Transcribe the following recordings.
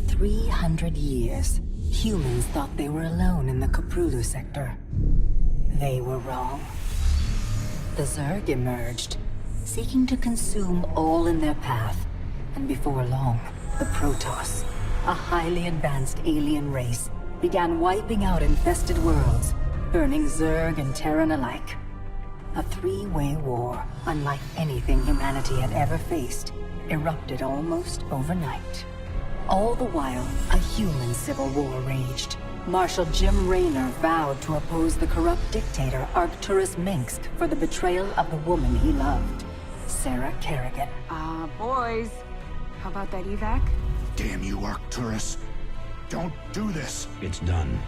300 years, humans thought they were alone in the Cthulhu sector. They were wrong. The Zerg emerged, seeking to consume all in their path, and before long, the Protoss, a highly advanced alien race, began wiping out infested worlds, burning Zerg and Terran alike. A three-way war, unlike anything humanity had ever faced, erupted almost overnight. All the while, a human civil war raged. Marshal Jim Raynor vowed to oppose the corrupt dictator Arcturus Minsk for the betrayal of the woman he loved, Sarah Kerrigan. Boys, how about that evac? Damn you, Arcturus. Don't do this. It's done.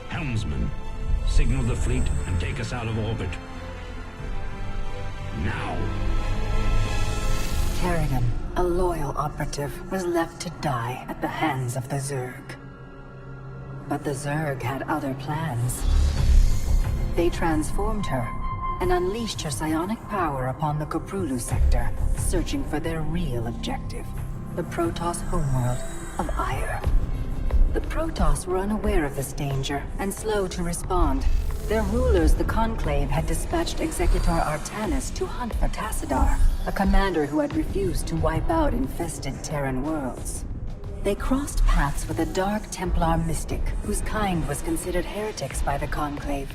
Helmsman, signal the fleet and take us out of orbit. Now! Kerrigan, a loyal operative, was left to die at the hands of the Zerg. But the Zerg had other plans. They transformed her and unleashed her psionic power upon the Cthulhu sector, searching for their real objective, the Protoss homeworld of Ire. The Protoss were unaware of this danger and slow to respond. Their rulers, the Conclave, had dispatched Executor Artanis to hunt for Tassadar, a commander who had refused to wipe out infested Terran worlds. They crossed paths with a Dark Templar mystic, whose kind was considered heretics by the Conclave.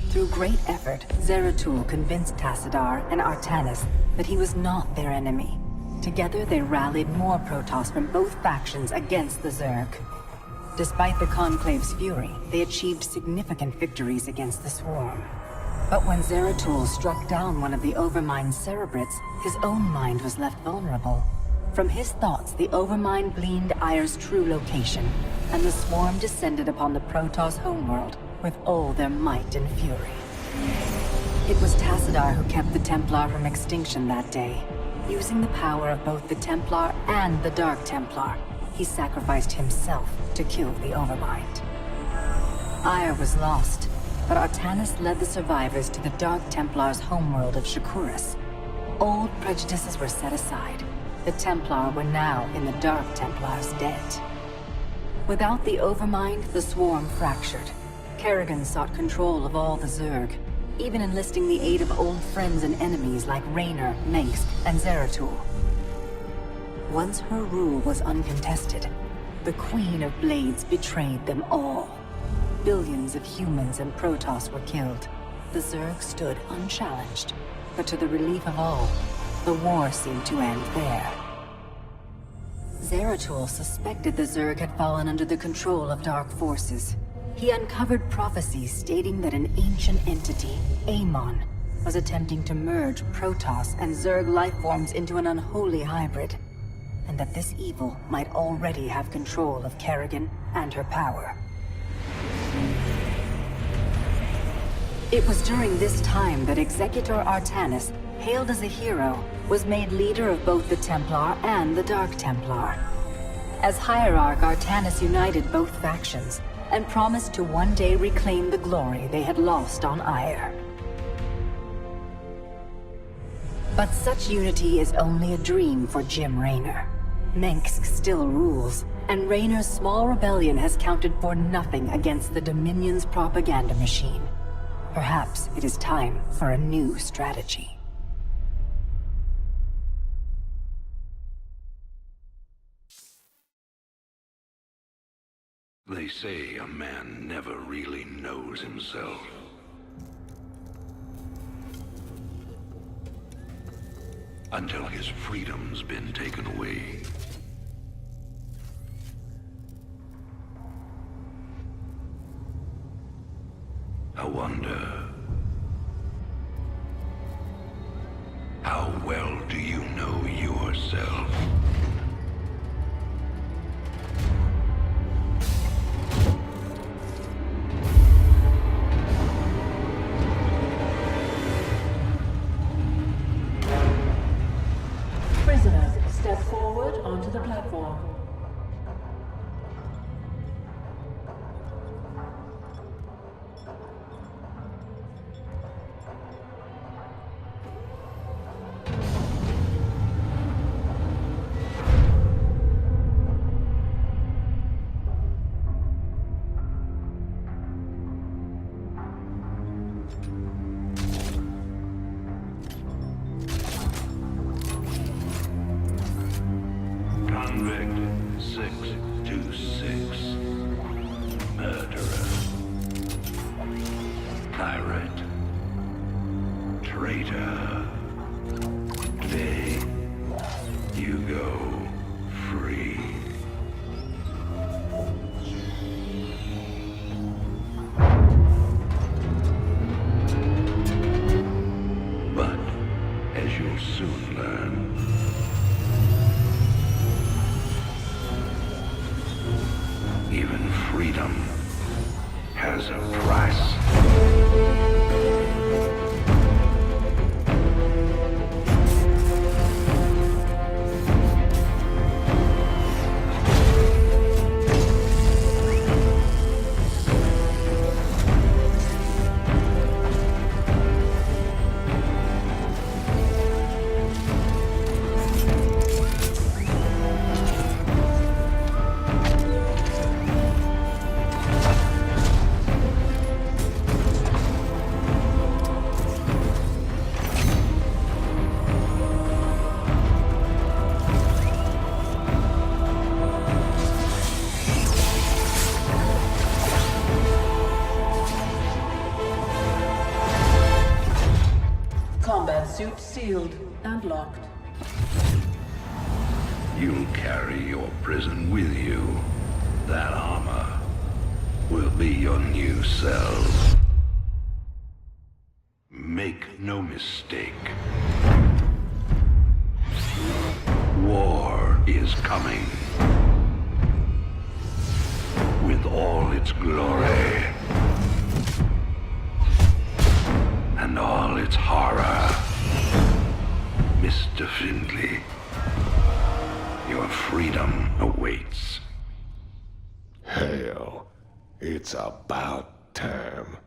Through great effort, Zeratul convinced Tassadar and Artanis that he was not their enemy. Together they rallied more Protoss from both factions against the Zerg. Despite the Conclave's fury, they achieved significant victories against the Swarm. But when Zeratul struck down one of the Overmind's Cerebrits, his own mind was left vulnerable. From his thoughts, the Overmind gleaned Ire's true location, and the Swarm descended upon the Protoss homeworld with all their might and fury. It was Tassadar who kept the Templar from extinction that day. Using the power of both the Templar and the Dark Templar, he sacrificed himself to kill the Overmind. Ire was lost, but Artanis led the survivors to the Dark Templar's homeworld of Shakuras. Old prejudices were set aside. The Templar were now in the Dark Templar's debt. Without the Overmind, the Swarm fractured. Kerrigan sought control of all the Zerg, even enlisting the aid of old friends and enemies like Raynor, Mengsk, and Zeratul. Once her rule was uncontested, the Queen of Blades betrayed them all. Billions of humans and Protoss were killed. The Zerg stood unchallenged, but to the relief of all, the war seemed to end there. Zeratul suspected the Zerg had fallen under the control of dark forces. He uncovered prophecies stating that an ancient entity, Amon, was attempting to merge Protoss and Zerg lifeforms into an unholy hybrid, and that this evil might already have control of Kerrigan and her power. It was during this time that Executor Artanis, hailed as a hero, was made leader of both the Templar and the Dark Templar. As Hierarch, Artanis united both factions, and promised to one day reclaim the glory they had lost on Ire. But such unity is only a dream for Jim Raynor. Mengsk still rules, and Raynor's small rebellion has counted for nothing against the Dominion's propaganda machine. Perhaps it is time for a new strategy. They say a man never really knows himself. Until his freedom's been taken away. I wonder, how well do you know yourself? Prisoners, step forward onto the platform. 626. Murderer. Pirate. Traitor. Today, you go free. But, as you'll soon learn, even freedom has a price. Combat suit sealed and locked. You'll carry your prison with you. That armor will be your new cell. Make no mistake. War is coming. With all its glory. And all its horror. Mr. Findlay, your freedom awaits. Hell, it's about time.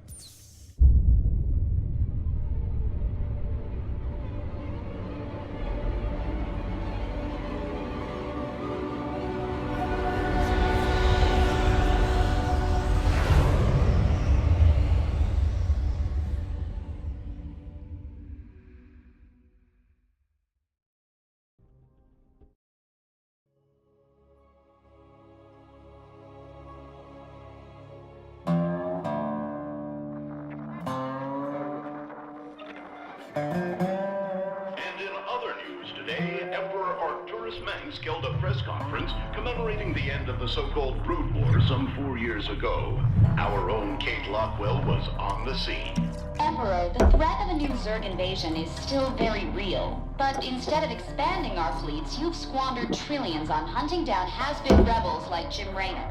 And in other news today, Emperor Arcturus Mengsk held a press conference commemorating the end of the so-called Brood War some 4 years ago. Our own Kate Lockwell was on the scene. Emperor, the threat of a new Zerg invasion is still very real. But instead of expanding our fleets, you've squandered trillions on hunting down has-been rebels like Jim Raynor.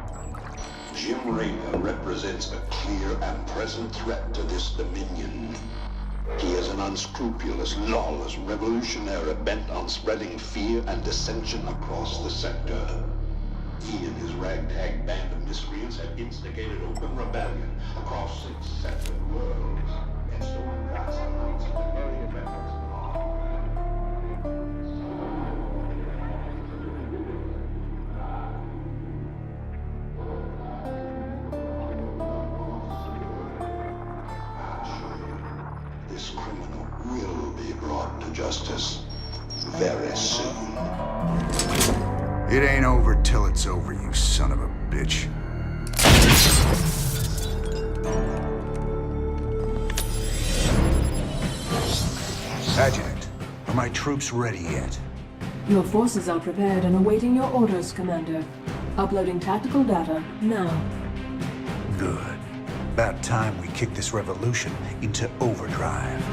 Jim Raynor represents a clear and present threat to this dominion. He is an unscrupulous, lawless revolutionary bent on spreading fear and dissension across the sector. He and his ragtag band of miscreants have instigated open rebellion across 6 separate worlds, and stolen vast amounts of the very weapons of law. This criminal will be brought to justice very soon. It ain't over till it's over, you son of a bitch. Adjutant, are my troops ready yet? Your forces are prepared and awaiting your orders, Commander. Uploading tactical data now. Good. About time we kick this revolution into overdrive.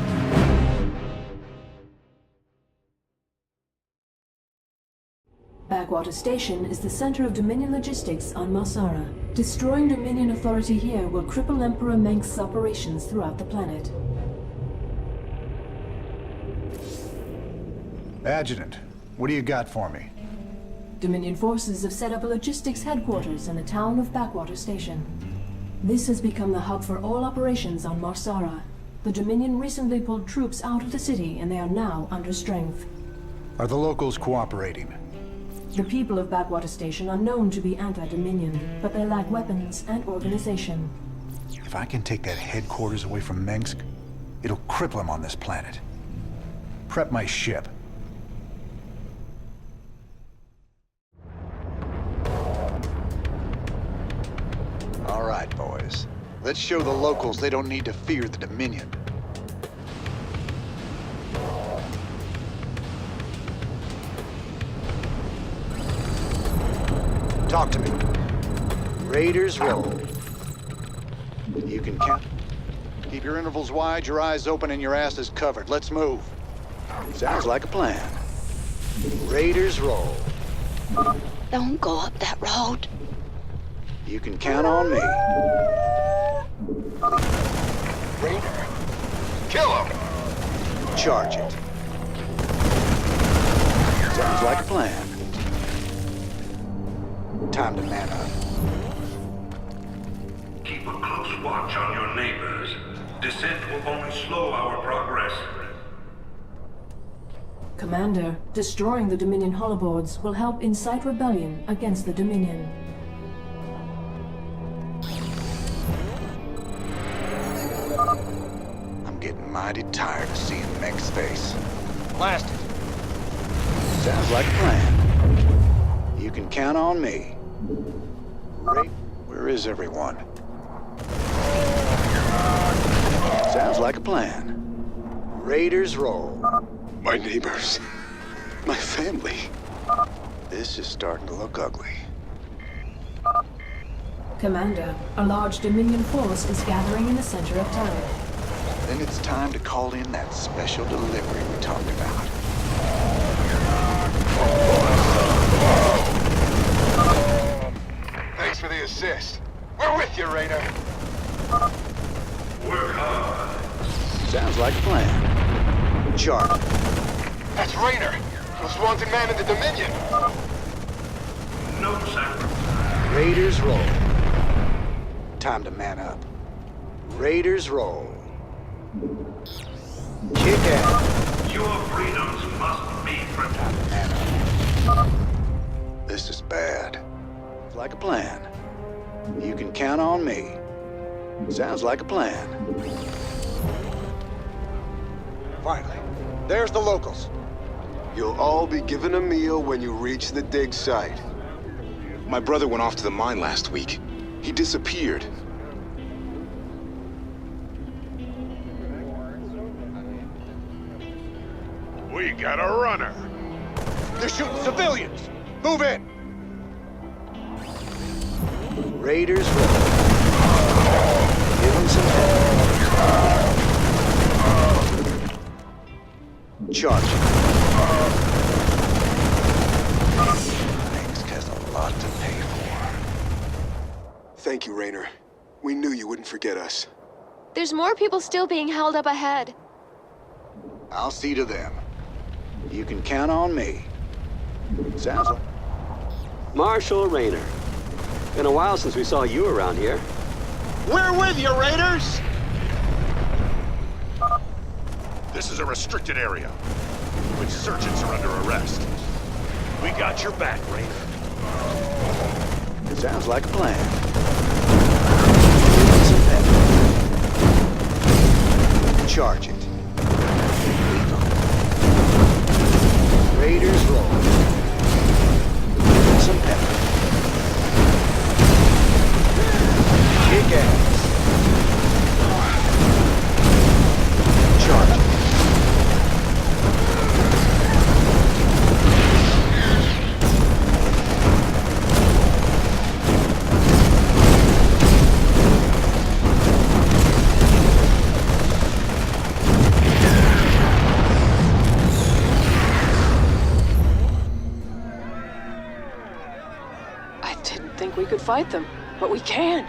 Backwater Station is the center of Dominion logistics on Marsara. Destroying Dominion authority here will cripple Emperor Mengsk's operations throughout the planet. Adjutant, what do you got for me? Dominion forces have set up a logistics headquarters in the town of Backwater Station. This has become the hub for all operations on Marsara. The Dominion recently pulled troops out of the city and they are now under strength. Are the locals cooperating? The people of Backwater Station are known to be anti-Dominion, but they lack weapons and organization. If I can take that headquarters away from Mengsk, it'll cripple him on this planet. Prep my ship. Let's show the locals they don't need to fear the Dominion. Talk to me. Raiders roll. You can count. Keep your intervals wide, your eyes open, and your asses covered. Let's move. Sounds like a plan. Raiders roll. Don't go up that road. You can count on me. Raider. Kill him! Charge it. Sounds like a plan. Time to man up. Keep a close watch on your neighbors. Descent will only slow our progress. Commander, destroying the Dominion holoboards will help incite rebellion against the Dominion. I'm getting mighty tired of seeing Meg's face. Blast it. Sounds like a plan. You can count on me. Where is everyone? Sounds like a plan. Raiders roll. My neighbors. My family. This is starting to look ugly. Commander, a large Dominion force is gathering in the center of town. Then it's time to call in that special delivery we talked about. Thanks for the assist. We're with you, Raider. Work hard. Sounds like a plan. Charge. That's Raider. Most wanted man in the Dominion. No sacrifice. Raiders roll. Time to man up. Raiders roll. Kick ass. Your freedoms must be protected. Man up. This is bad. Like a plan. You can count on me. Sounds like a plan. Finally, there's the locals. You'll all be given a meal when you reach the dig site. My brother went off to the mine last week. He disappeared. We got a runner. They're shooting civilians. Move in. Raiders roll. Give them some help. Charge. Minsk has a lot to pay for. Thank you, Rainer. We knew you wouldn't forget us. There's more people still being held up ahead. I'll see to them. You can count on me. Sounds like... Marshal Rainer. Been a while since we saw you around here. We're with you, Raiders! This is a restricted area. Insurgents are under arrest. We got your back, Rainer. Sounds like a plan. Charge it. Leave 'em. Raiders roll. Some pepper. Kick ass. Charge it. We could fight them, but we can.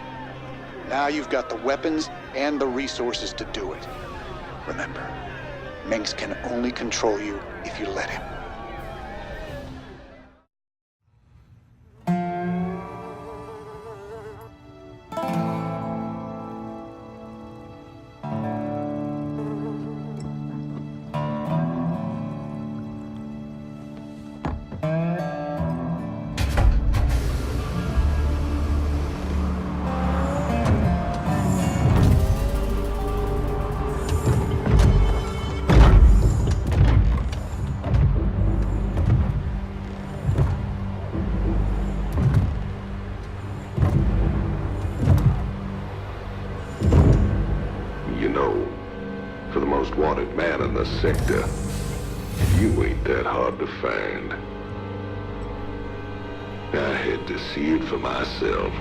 Now you've got the weapons and the resources to do it. Remember, Minsk can only control you if you let him. sector. You ain't that hard to find. I had to see it for myself.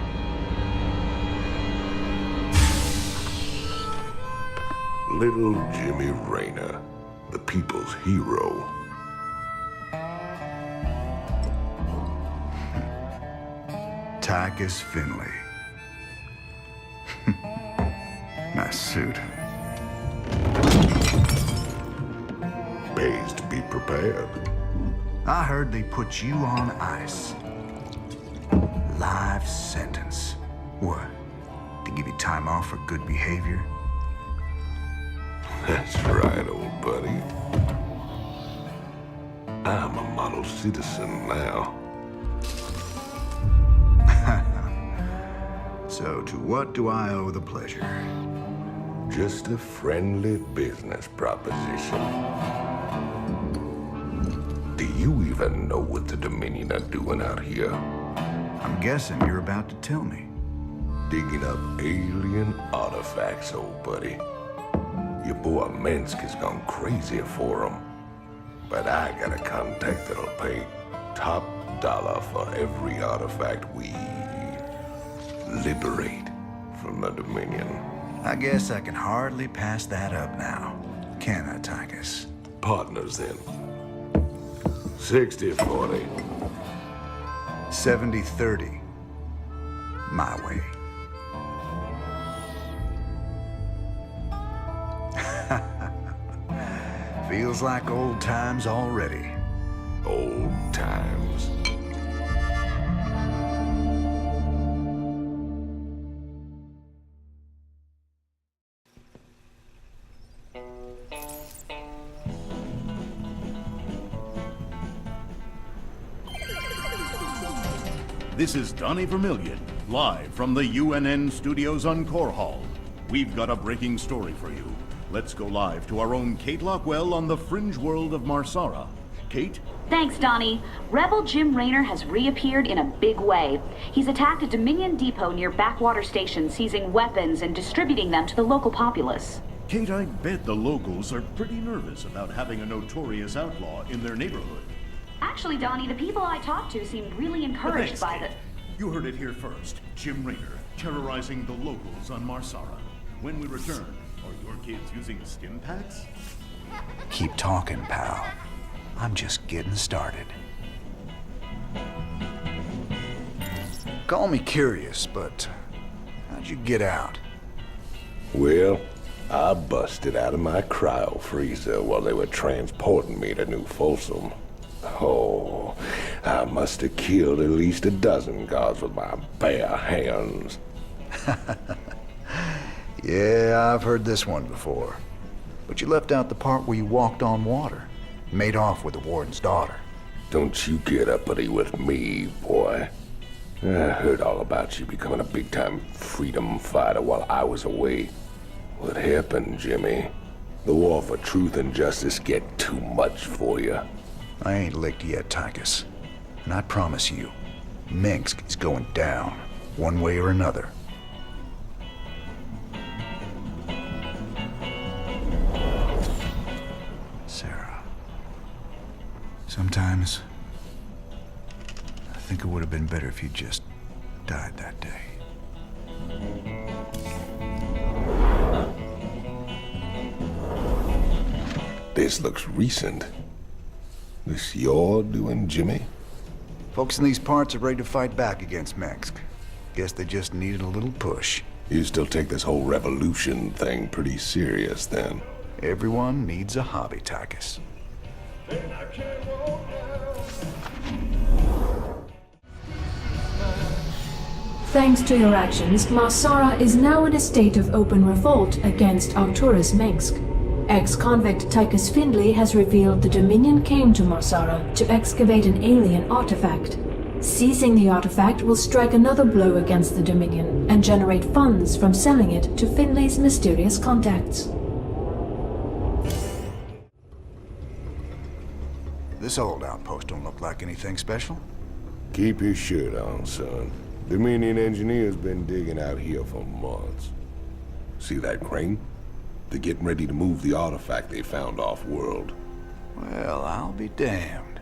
Little Jimmy Raynor, the people's hero. Tychus Finley. Nice suit. Pays to be prepared. I heard they put you on ice. Life sentence. What? To give you time off for good behavior? That's right, old buddy. I'm a model citizen now. So to what do I owe the pleasure? Just a friendly business proposition. Do you even know what the Dominion are doing out here? I'm guessing you're about to tell me. Digging up alien artifacts, old buddy. Your boy Minsk has gone crazy for them. But I got a contact that'll pay top dollar for every artifact we liberate from the Dominion. I guess I can hardly pass that up now. Can I, Tychus? Partners, then. 60-40. 70-30. My way. Feels like old times already. Old times. This is Donnie Vermillion, live from the UNN studios on Core Hall. We've got a breaking story for you. Let's go live to our own Kate Lockwell on the fringe world of Marsara. Kate? Thanks, Donnie. Rebel Jim Raynor has reappeared in a big way. He's attacked a Dominion depot near Backwater Station, seizing weapons and distributing them to the local populace. Kate, I bet the locals are pretty nervous about having a notorious outlaw in their neighborhood. Actually, Donnie, the people I talked to seemed really encouraged by the... You heard it here first. Jim Raynor, terrorizing the locals on Marsara. When we return, are your kids using stim packs? Keep talking, pal. I'm just getting started. Call me curious, but how'd you get out? Well, I busted out of my cryo freezer while they were transporting me to New Folsom. Oh, I must have killed at least a dozen guards with my bare hands. Yeah, I've heard this one before. But you left out the part where you walked on water. Made off with the warden's daughter. Don't you get uppity with me, boy. I heard all about you becoming a big-time freedom fighter while I was away. What happened, Jimmy? The war for truth and justice get too much for you. I ain't licked yet, Tychus. And I promise you, Minsk is going down, one way or another. Sarah. Sometimes, I think it would have been better if you just died that day. This looks recent. This your doing, Jimmy? Folks in these parts are ready to fight back against Minsk. Guess they just needed a little push. You still take this whole revolution thing pretty serious, then? Everyone needs a hobby, Tychus. Thanks to your actions, Marsara is now in a state of open revolt against Arcturus Minsk. Ex-convict Tychus Findlay has revealed the Dominion came to Marsara to excavate an alien artifact. Seizing the artifact will strike another blow against the Dominion and generate funds from selling it to Findlay's mysterious contacts. This old outpost don't look like anything special. Keep your shirt on, son. Dominion engineers been digging out here for months. See that crane? They're getting ready to move the artifact they found off-world. Well, I'll be damned.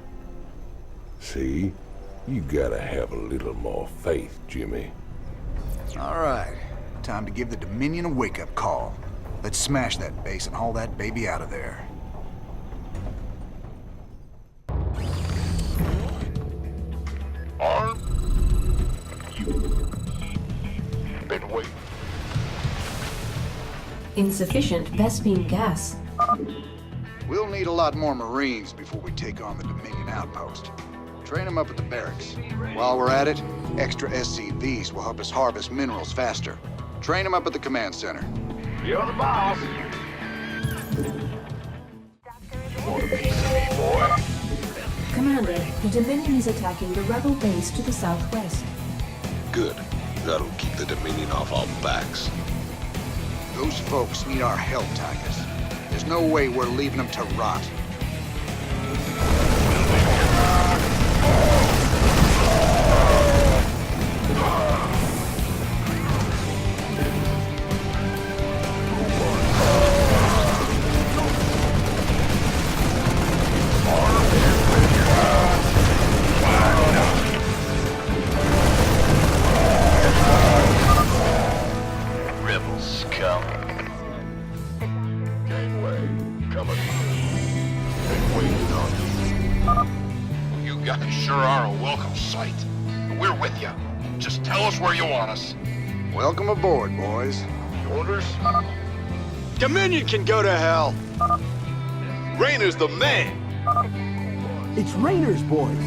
See? You gotta have a little more faith, Jimmy. All right. Time to give the Dominion a wake-up call. Let's smash that base and haul that baby out of there. Arm? Been waiting. Insufficient Vespene gas. We'll need a lot more Marines before we take on the Dominion outpost. Train them up at the barracks. While we're at it, extra SCVs will help us harvest minerals faster. Train them up at the command center. You're the boss. Want a piece of me, boy? Commander, the Dominion is attacking the rebel base to the southwest. Good. That'll keep the Dominion off our backs. Those folks need our help, Titus. There's no way we're leaving them to rot. Rebels come. Gangway, coming. Been waiting on you. You guys sure are a welcome sight. We're with you. Just tell us where you want us. Welcome aboard, boys. Orders? Dominion can go to hell. Raynor's the man. It's Raynor's boys.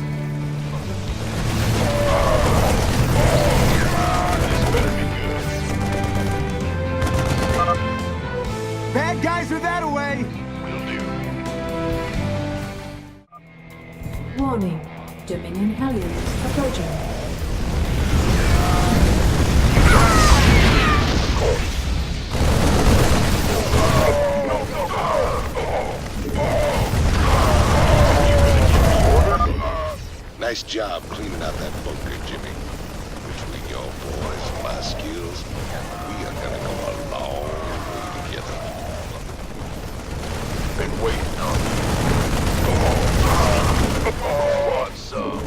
Bad guys are that away. Warning. Dominion Hellions approaching. Nice job cleaning out that bunker, Jimmy. Between your boys and my skills, we are gonna go a long way together. Been waiting on you. What's up?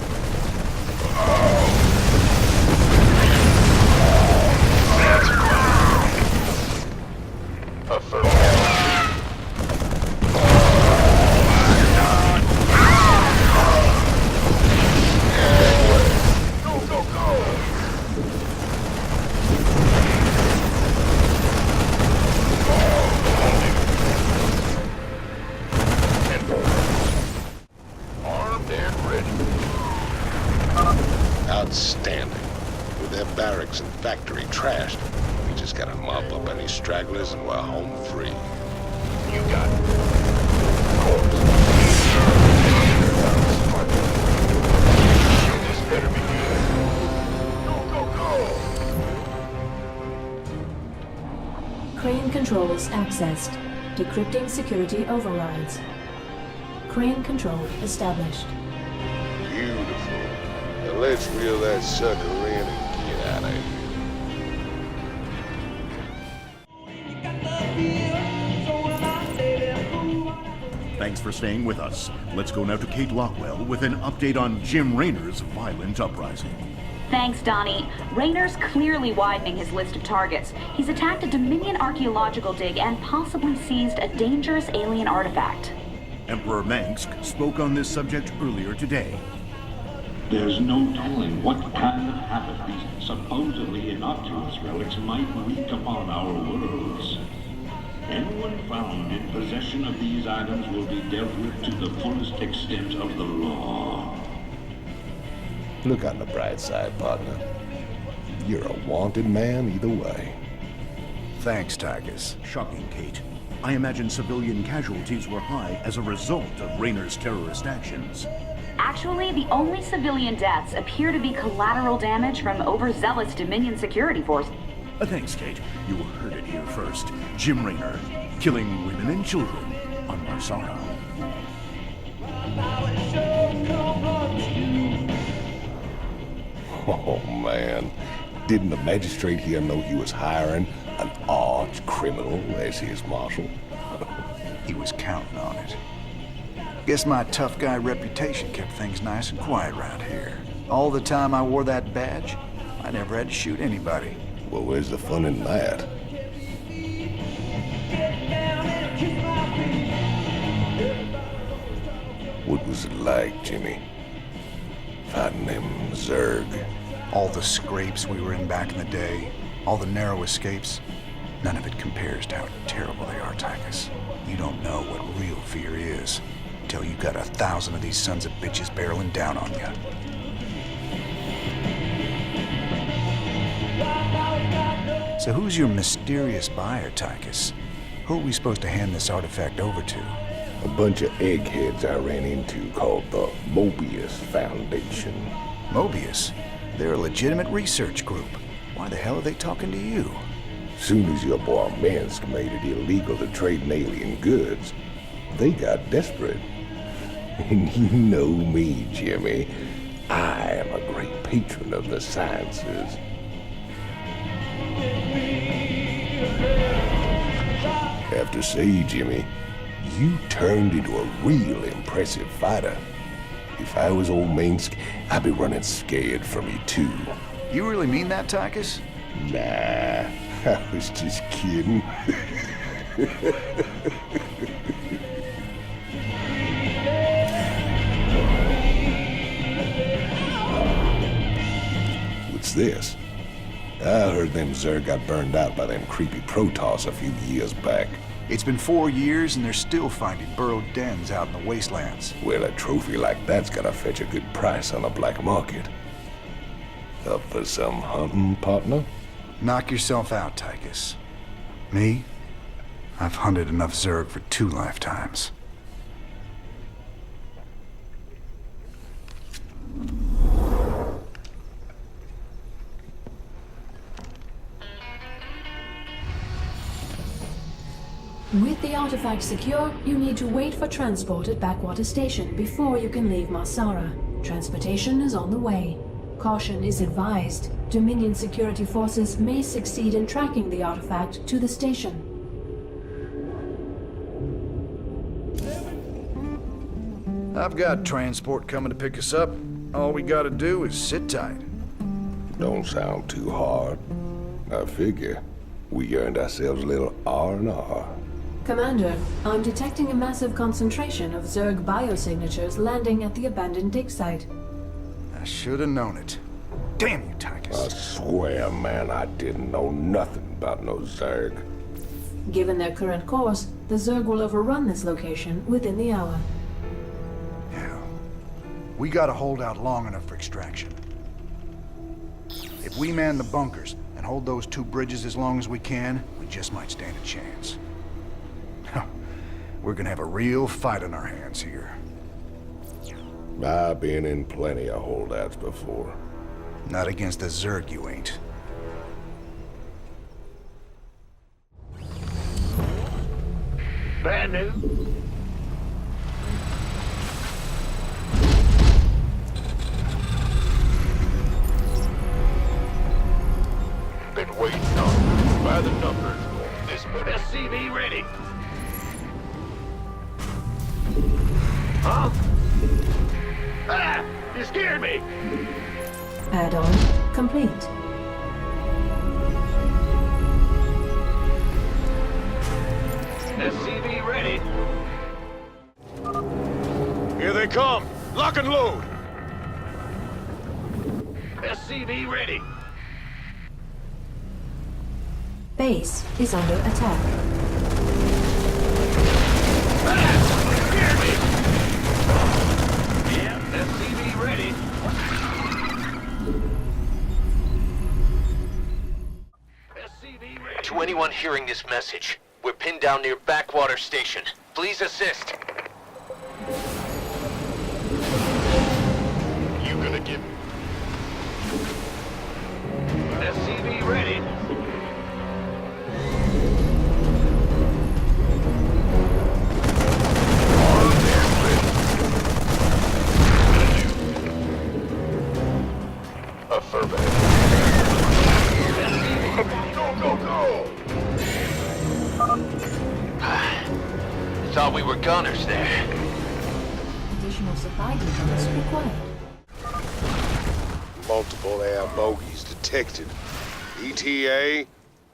Outstanding. With their barracks and factory trashed, we just gotta mop up any stragglers and we're home free. You got it. This better be good. Go, go, go! Crane controls accessed. Decrypting security overrides. Crane control established. Beautiful. Now let's reel that sucker in and get out of here. Thanks for staying with us. Let's go now to Kate Lockwell with an update on Jim Raynor's violent uprising. Thanks, Donnie. Raynor's clearly widening his list of targets. He's attacked a Dominion archaeological dig and possibly seized a dangerous alien artifact. Emperor Mangsk spoke on this subject earlier today. There's no telling what kind of havoc these supposedly innocuous relics might wreak upon our worlds. Anyone found in possession of these items will be dealt with to the fullest extent of the law. Look on the bright side, partner. You're a wanted man either way. Thanks, Titus. Shocking, Kate. I imagine civilian casualties were high as a result of Raynor's terrorist actions. Actually, the only civilian deaths appear to be collateral damage from overzealous Dominion security forces. Thanks, Kate. You heard it here first. Jim Raynor, killing women and children on Marsara. Oh, man. Didn't the magistrate here know he was hiring An arch criminal, as is Marshal. He was counting on it. Guess my tough guy reputation kept things nice and quiet around here. All the time I wore that badge, I never had to shoot anybody. Well, where's the fun in that? What was it like, Jimmy? Fighting them Zerg? All the scrapes we were in back in the day, all the narrow escapes, none of it compares to how terrible they are, Tychus. You don't know what real fear is until you got 1,000 of these sons of bitches barreling down on you. So who's your mysterious buyer, Tychus? Who are we supposed to hand this artifact over to? A bunch of eggheads I ran into called the Mobius Foundation. Mobius? They're a legitimate research group. Why the hell are they talking to you? Soon as your boy Minsk made it illegal to trade in alien goods, they got desperate. And you know me, Jimmy. I am a great patron of the sciences. Have to say, Jimmy, you turned into a real impressive fighter. If I was old Minsk, I'd be running scared from you too. You really mean that, Tychus? Nah, I was just kidding. What's this? I heard them Zerg got burned out by them creepy Protoss a few years back. It's been 4 years and they're still finding burrowed dens out in the wastelands. Well, a trophy like that's gotta fetch a good price on the black market. Up for some hunting, partner? Knock yourself out, Tychus. Me? I've hunted enough Zerg for 2 lifetimes. With the artifact secure, you need to wait for transport at Backwater Station before you can leave Marsara. Transportation is on the way. Caution is advised. Dominion security forces may succeed in tracking the artifact to the station. I've got transport coming to pick us up. All we gotta do is sit tight. Don't sound too hard. I figure we earned ourselves a little R&R. Commander, I'm detecting a massive concentration of Zerg biosignatures landing at the abandoned dig site. I should have known it. Damn you, Tychus. I swear, man, I didn't know nothing about no Zerg. Given their current course, the Zerg will overrun this location within the hour. Hell, we gotta hold out long enough for extraction. If we man the bunkers and hold those 2 bridges as long as we can, we just might stand a chance. We're gonna have a real fight on our hands here. I've been in plenty of holdouts before. Not against the Zerg, you ain't. Bad news. Been waiting on by the numbers. This SCV ready. Huh? Ah! You scared me! Add-on complete. SCV ready. Here they come! Lock and load! SCV ready. Base is under attack. Scared me! Yeah, SCV ready. SCV ready. To anyone hearing this message, we're pinned down near Backwater Station. Please assist. You gonna give me? SCV ready. Affirmative. SCV, go, go, go! Thought we were gunners there. Additional supply depots required. Multiple air bogeys detected. ETA,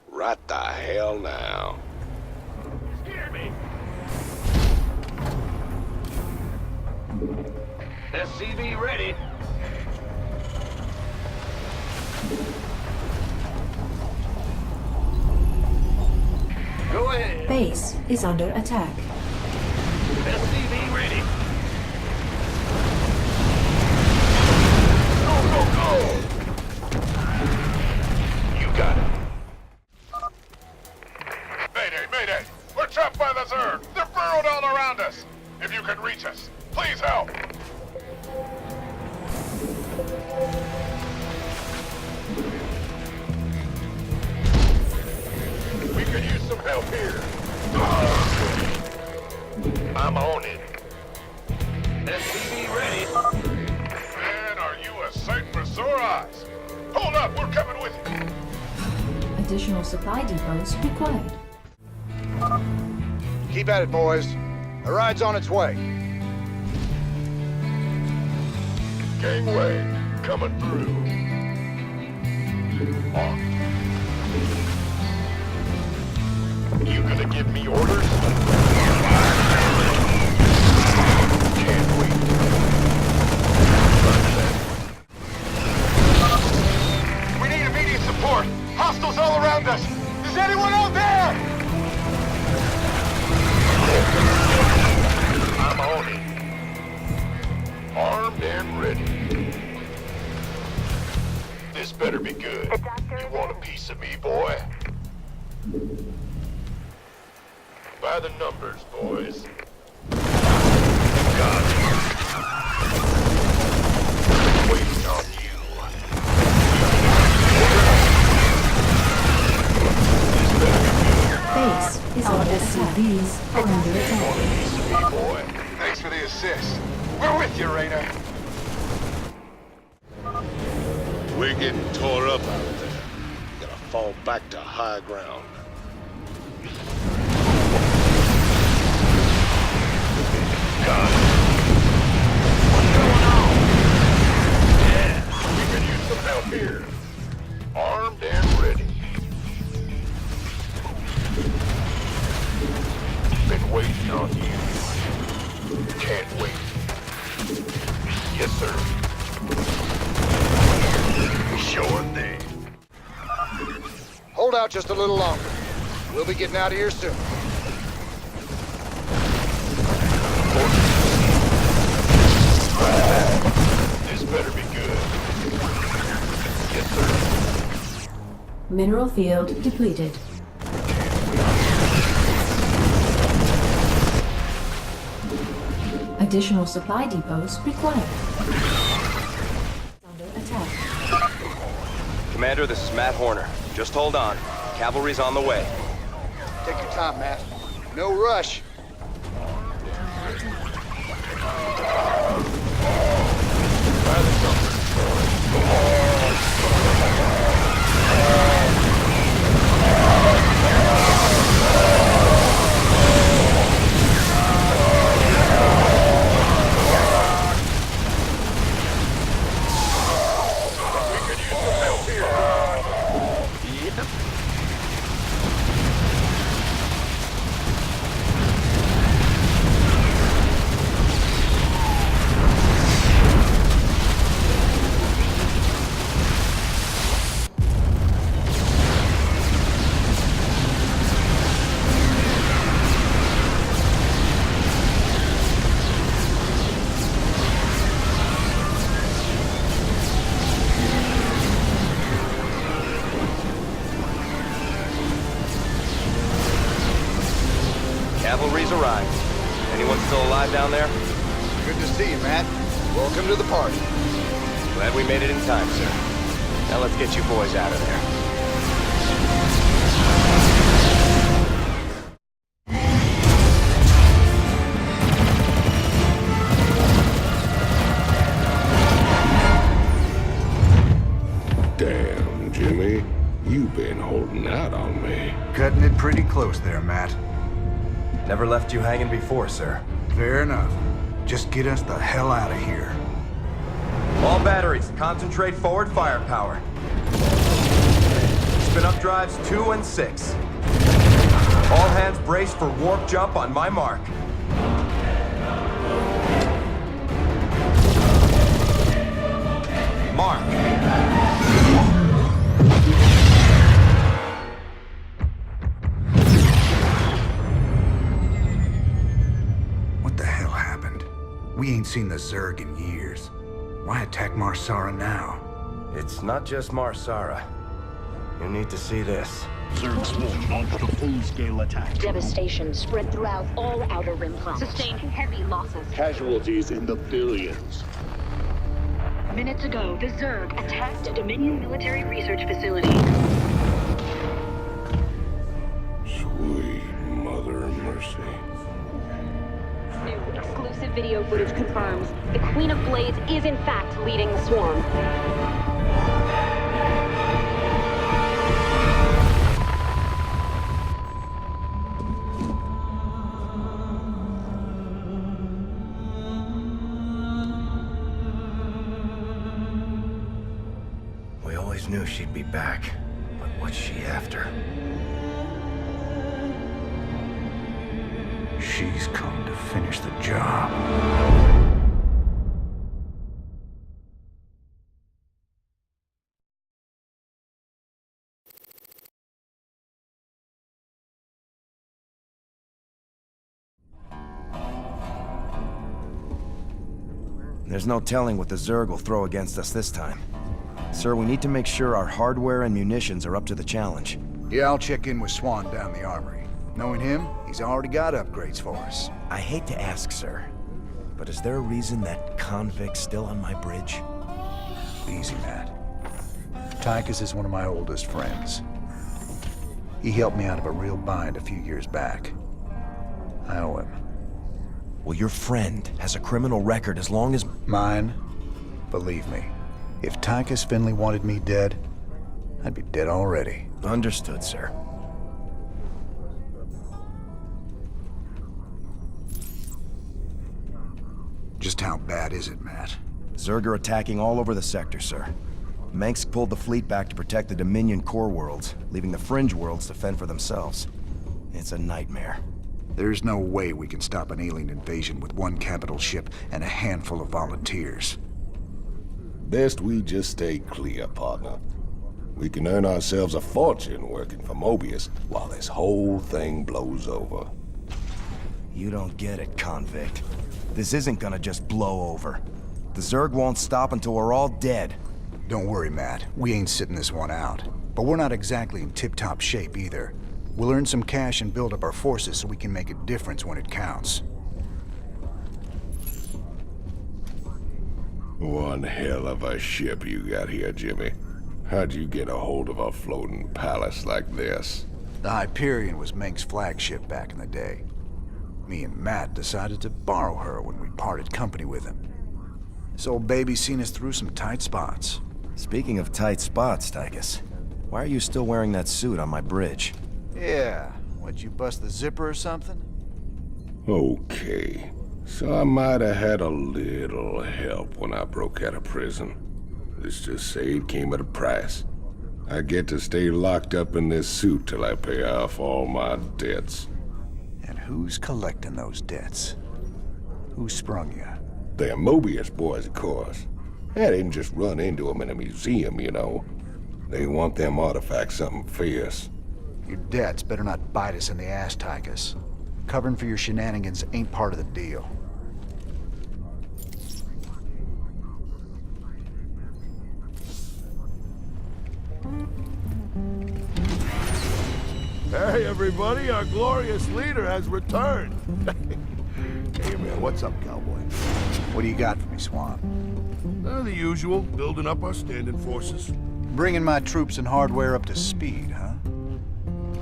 right the hell now. Hear me. SCV ready. Go ahead. Base is under attack. SCV ready. Go, go, go! You got it. Mayday, mayday! We're trapped by the Zerg! They're burrowed all around us! If you can reach us, please help! We could use some help here. I'm on it. SCV ready. Man, are you a sight for sore eyes? Hold up, we're coming with you. Additional supply depots required. Keep at it, boys. The ride's on its way. Gangway, coming through. On. You gonna give me orders? Can't wait. We need immediate support. Hostiles all around us. Is anyone out there? I'm on it. Armed and ready. This better be good. You want a piece of me, boy? By the numbers, boys. Got it. Waiting on you. Base is under SCVs are under attack. Boy, thanks for the assist. We're with you, Rainer. We're getting tore up out there. Gotta fall back to high ground. Got it. What's going on? Yeah, we can use some help here. Armed and ready. Been waiting on you. Can't wait. Yes, sir. Sure thing. Hold out just a little longer. We'll be getting out of here soon. This better be good. Yes, sir. Mineral field depleted. Additional supply depots required. Under attack. Commander, this is Matt Horner. Just hold on. Cavalry's on the way. Take your time, Matt. No rush. Cavalry's arrived. Anyone still alive down there? Good to see you, Matt. Welcome to the party. Glad we made it in time, sir. Now let's get you boys out of there. Damn, Jimmy. You've been holding out on me. Cutting it pretty close there, Matt. Never left you hanging before, sir. Fair enough. Just get us the hell out of here. All batteries, concentrate forward firepower. Spin up drives 2 and 6. All hands brace for warp jump on my mark. Mark. What the hell happened? We ain't seen the Zerg in years. Why attack Marsara now? It's not just Marsara. You need to see this. Zerg Swarm launched a full-scale attack. Devastation spread throughout all Outer Rim planets. Sustained heavy losses. Casualties in the billions. Minutes ago, the Zerg attacked a Dominion military research facility. Sweet Mother of Mercy. New exclusive video footage confirms the Queen of Blades is in fact leading the swarm. We always knew she'd be back, but what's she after? She's come to finish the job. There's no telling what the Zerg will throw against us this time. Sir, we need to make sure our hardware and munitions are up to the challenge. Yeah, I'll check in with Swan down the armory. Knowing him, he's already got upgrades for us. I hate to ask, sir, but is there a reason that convict's still on my bridge? Easy, Matt. Tychus is one of my oldest friends. He helped me out of a real bind a few years back. I owe him. Well, your friend has a criminal record as long as... Mine? Believe me. If Tychus Finley wanted me dead, I'd be dead already. Understood, sir. Just how bad is it, Matt? Zerg are attacking all over the sector, sir. Mengsk pulled the fleet back to protect the Dominion core worlds, leaving the fringe worlds to fend for themselves. It's a nightmare. There's no way we can stop an alien invasion with one capital ship and a handful of volunteers. Best we just stay clear, partner. We can earn ourselves a fortune working for Mobius while this whole thing blows over. You don't get it, convict. This isn't gonna just blow over. The Zerg won't stop until we're all dead. Don't worry, Matt. We ain't sitting this one out. But we're not exactly in tip-top shape either. We'll earn some cash and build up our forces so we can make a difference when it counts. One hell of a ship you got here, Jimmy. How'd you get a hold of a floating palace like this? The Hyperion was Mengsk's flagship back in the day. Me and Matt decided to borrow her when we parted company with him. This old baby's seen us through some tight spots. Speaking of tight spots, Tychus, why are you still wearing that suit on my bridge? Yeah, what'd you bust the zipper or something? Okay, so I might have had a little help when I broke out of prison. Let's just say it came at a price. I get to stay locked up in this suit till I pay off all my debts. And who's collecting those debts? Who sprung you? They're Mobius boys, of course. I didn't just run into them in a museum, you know. They want them artifacts something fierce. Your debts better not bite us in the ass, Tychus. Covering for your shenanigans ain't part of the deal. Hey, everybody, our glorious leader has returned. Hey, man, what's up, cowboy? What do you got for me, Swan? The usual, building up our standing forces. Bringing my troops and hardware up to speed, huh?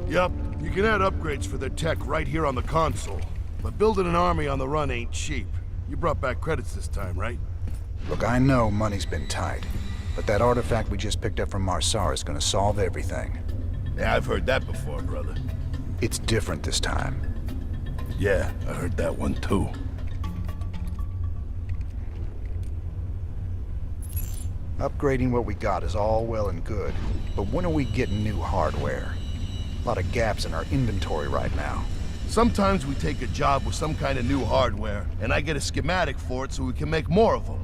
Yep, you can add upgrades for their tech right here on the console. But building an army on the run ain't cheap. You brought back credits this time, right? Look, I know money's been tight, but that artifact we just picked up from Marsara is gonna solve everything. Yeah, I've heard that before, brother. It's different this time. Yeah, I heard that one too. Upgrading what we got is all well and good, but when are we getting new hardware? A lot of gaps in our inventory right now. Sometimes we take a job with some kind of new hardware, and I get a schematic for it so we can make more of them.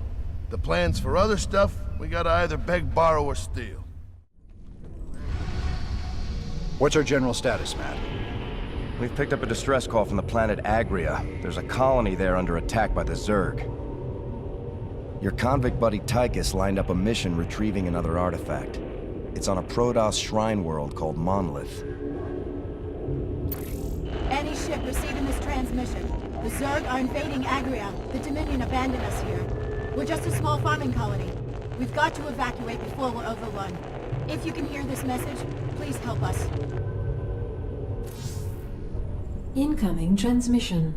The plans for other stuff, we gotta either beg, borrow, or steal. What's our general status, Matt? We've picked up a distress call from the planet Agria. There's a colony there under attack by the Zerg. Your convict buddy Tychus lined up a mission retrieving another artifact. It's on a Protoss shrine world called Monolith. Any ship receiving this transmission. The Zerg are invading Agria. The Dominion abandoned us here. We're just a small farming colony. We've got to evacuate before we're overrun. If you can hear this message, please help us. Incoming transmission.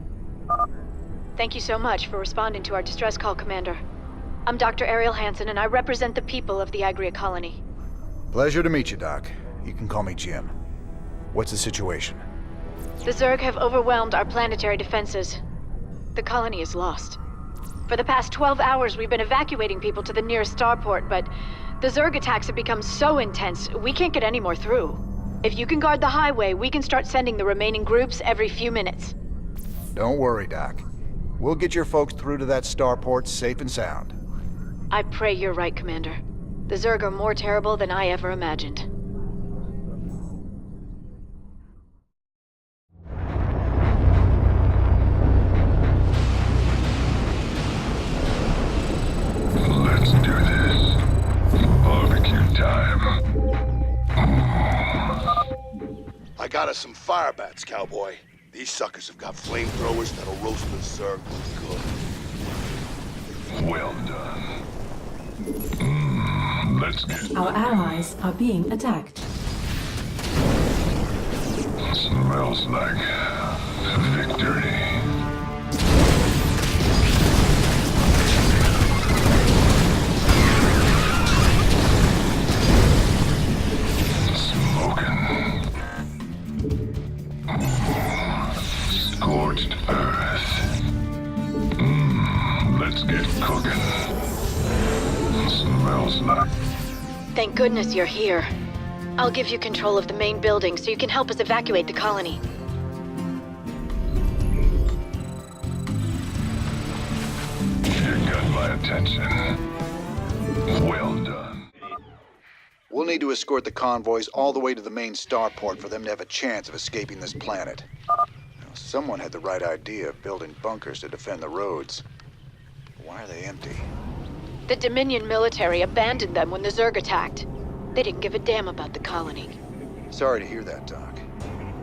Thank you so much for responding to our distress call, Commander. I'm Dr. Ariel Hansen, and I represent the people of the Agria colony. Pleasure to meet you, Doc. You can call me Jim. What's the situation? The Zerg have overwhelmed our planetary defenses. The colony is lost. For the past 12 hours, we've been evacuating people to the nearest starport, but the Zerg attacks have become so intense, we can't get any more through. If you can guard the highway, we can start sending the remaining groups every few minutes. Don't worry, Doc. We'll get your folks through to that starport safe and sound. I pray you're right, Commander. The Zerg are more terrible than I ever imagined. Let's do this. Barbecue time. I got us some fire bats, cowboy. These suckers have got flamethrowers that'll roast the Zerg good. Well done. Let's get... Our allies are being attacked. Smells like victory. Smoking. Scorched earth. Let's get cooking. Smells like... Thank goodness you're here. I'll give you control of the main building so you can help us evacuate the colony. You got my attention. Well done. We'll need to escort the convoys all the way to the main starport for them to have a chance of escaping this planet. Now, someone had the right idea of building bunkers to defend the roads. Why are they empty? The Dominion military abandoned them when the Zerg attacked. They didn't give a damn about the colony. Sorry to hear that, Doc.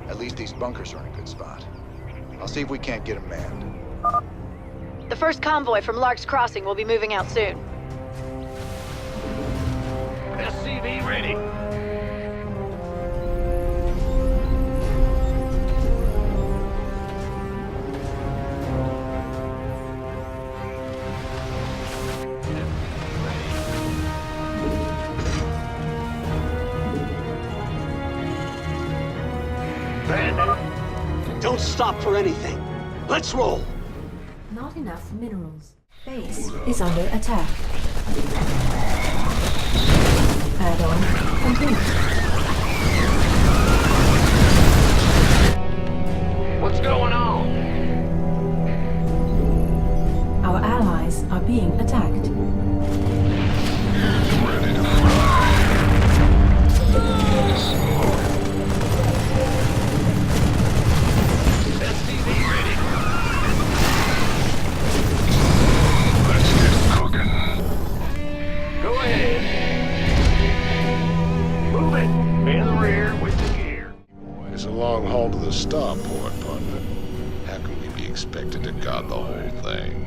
At least these bunkers are in a good spot. I'll see if we can't get them manned. The first convoy from Lark's Crossing will be moving out soon. SCV ready. Don't stop for anything. Let's roll. Not enough minerals. Base is under attack. Add-on complete. What's going on? Our allies are being attacked. Ready to fry. Smoke. SCV ready. Let's get cooking. Go ahead. Move it. In the rear with the gear. It's a long haul to the starport, partner. How can we be expected to guard the whole thing?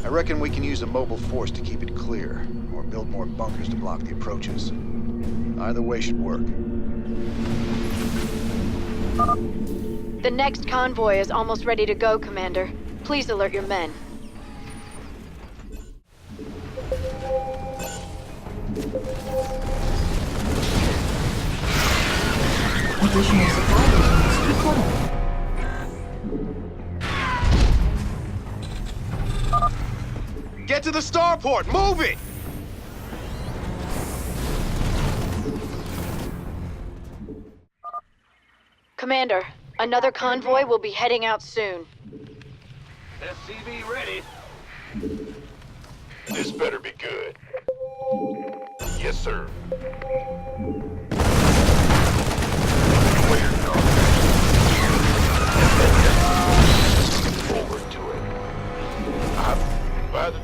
I reckon we can use a mobile force to keep it clear, or build more bunkers to block the approaches. Either way should work. The next convoy is almost ready to go, Commander. Please alert your men. Additional supply items required. Get to the starport! Move it! Commander, another convoy will be heading out soon. SCV ready. This better be good. Yes, sir. Forward to it. By the...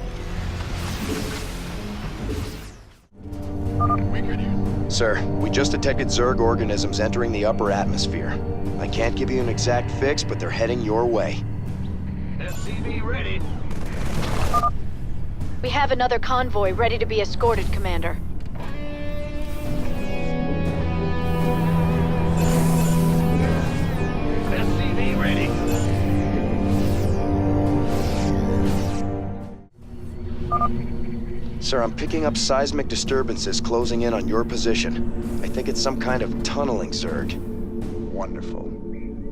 Sir, we just detected Zerg organisms entering the upper atmosphere. I can't give you an exact fix, but they're heading your way. SCV ready. We have another convoy ready to be escorted, Commander. SCV ready. Sir, I'm picking up seismic disturbances closing in on your position. I think it's some kind of tunneling Zerg. Wonderful.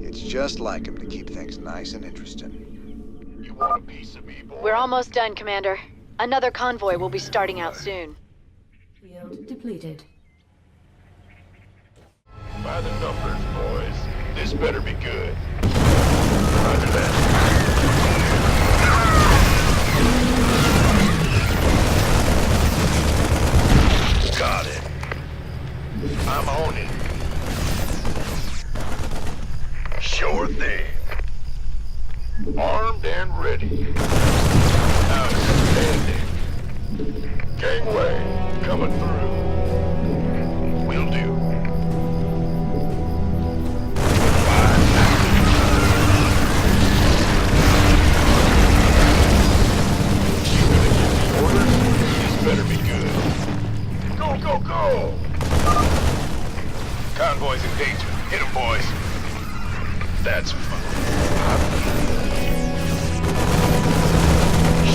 It's just like him to keep things nice and interesting. You want a piece of me, boy? We're almost done, Commander. Another convoy will be starting out soon. Field depleted. By the numbers, boys. This better be good. Roger that. Got it. I'm on it. Sure thing. Armed and ready. Outstanding. Gangway coming through. Will do. Orders? This better be good. Go, go, go! Convoy's in danger. Hit 'em, boys. That's fun.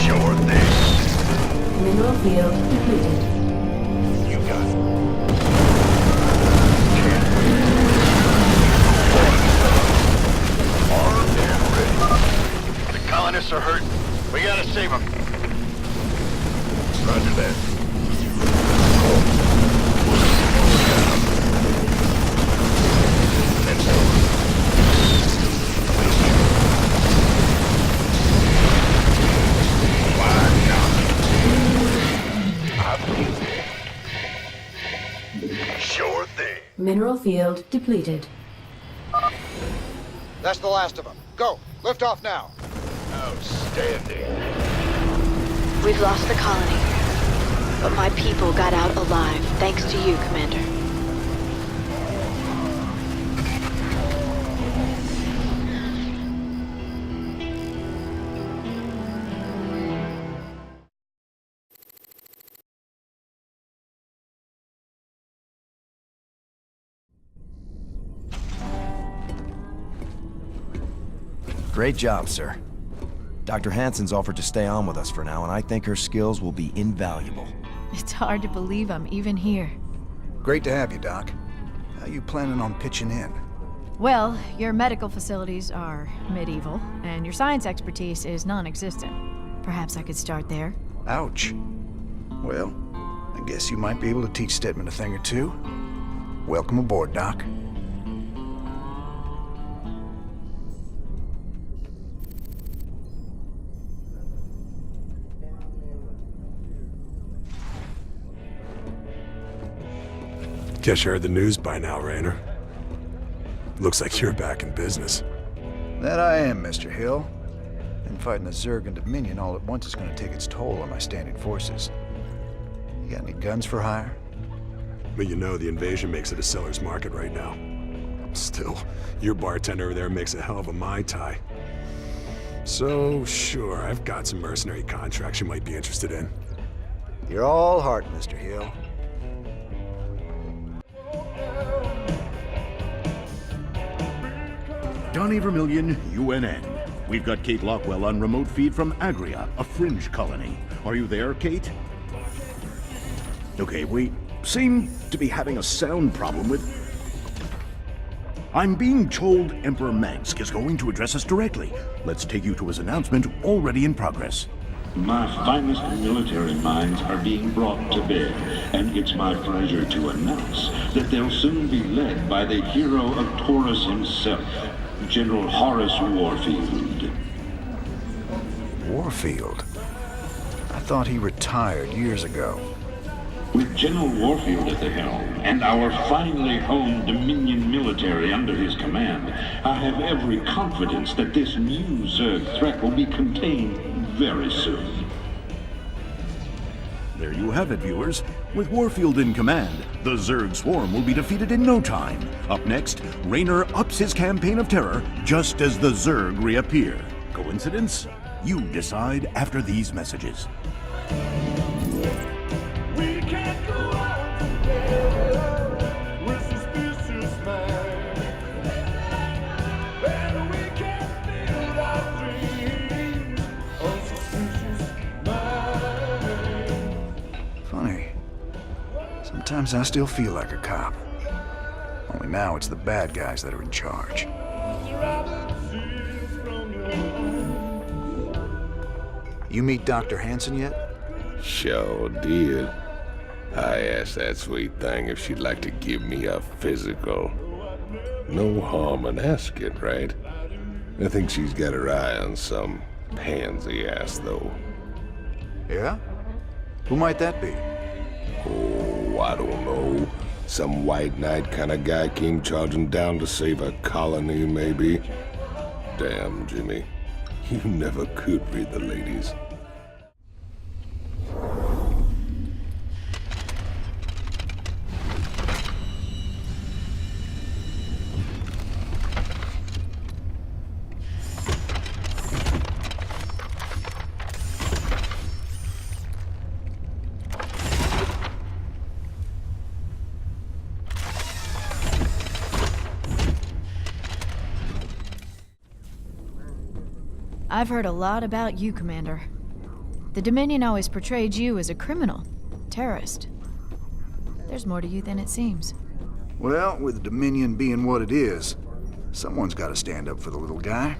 Sure thing. Mineral field depleted. You got it. Armed and ready. The colonists are hurt. We gotta save them. Roger that. Sure thing. Mineral field depleted. That's the last of them. Go! Lift off now! Outstanding. We've lost the colony, but my people got out alive, thanks to you, Commander. Great job, sir. Dr. Hansen's offered to stay on with us for now, and I think her skills will be invaluable. It's hard to believe I'm even here. Great to have you, Doc. How you planning on pitching in? Well, your medical facilities are medieval, and your science expertise is non-existent. Perhaps I could start there. Ouch. Well, I guess you might be able to teach Stedman a thing or two. Welcome aboard, Doc. Guess you heard the news by now, Raynor. Looks like you're back in business. That I am, Mr. Hill. And fighting the Zerg and Dominion all at once is going to take its toll on my standing forces. You got any guns for hire? But you know, the invasion makes it a seller's market right now. Still, your bartender over there makes a hell of a Mai Tai. So, sure, I've got some mercenary contracts you might be interested in. You're all heart, Mr. Hill. Donnie Vermillion, UNN. We've got Kate Lockwell on remote feed from Agria, a fringe colony. Are you there, Kate? Okay, we seem to be having a sound problem with... I'm being told Emperor Mengsk is going to address us directly. Let's take you to his announcement already in progress. My finest military minds are being brought to bed, and it's my pleasure to announce that they'll soon be led by the hero of Taurus himself, General Horace Warfield. Warfield? I thought he retired years ago. With General Warfield at the helm, and our finely honed Dominion military under his command, I have every confidence that this new Zerg threat will be contained very soon. There you have it, viewers. With Warfield in command, the Zerg swarm will be defeated in no time. Up next, Raynor ups his campaign of terror just as the Zerg reappear. Coincidence? You decide after these messages. Sometimes I still feel like a cop. Only now it's the bad guys that are in charge. You meet Dr. Hansen yet? Sure did. I asked that sweet thing if she'd like to give me a physical. No harm in asking, right? I think she's got her eye on some pansy ass, though. Yeah? Who might that be? Oh, I don't know. Some white knight kind of guy came charging down to save a colony, maybe. Damn, Jimmy. You never could read the ladies. I've heard a lot about you, Commander. The Dominion always portrayed you as a criminal, terrorist. There's more to you than it seems. Well, with the Dominion being what it is, someone's got to stand up for the little guy.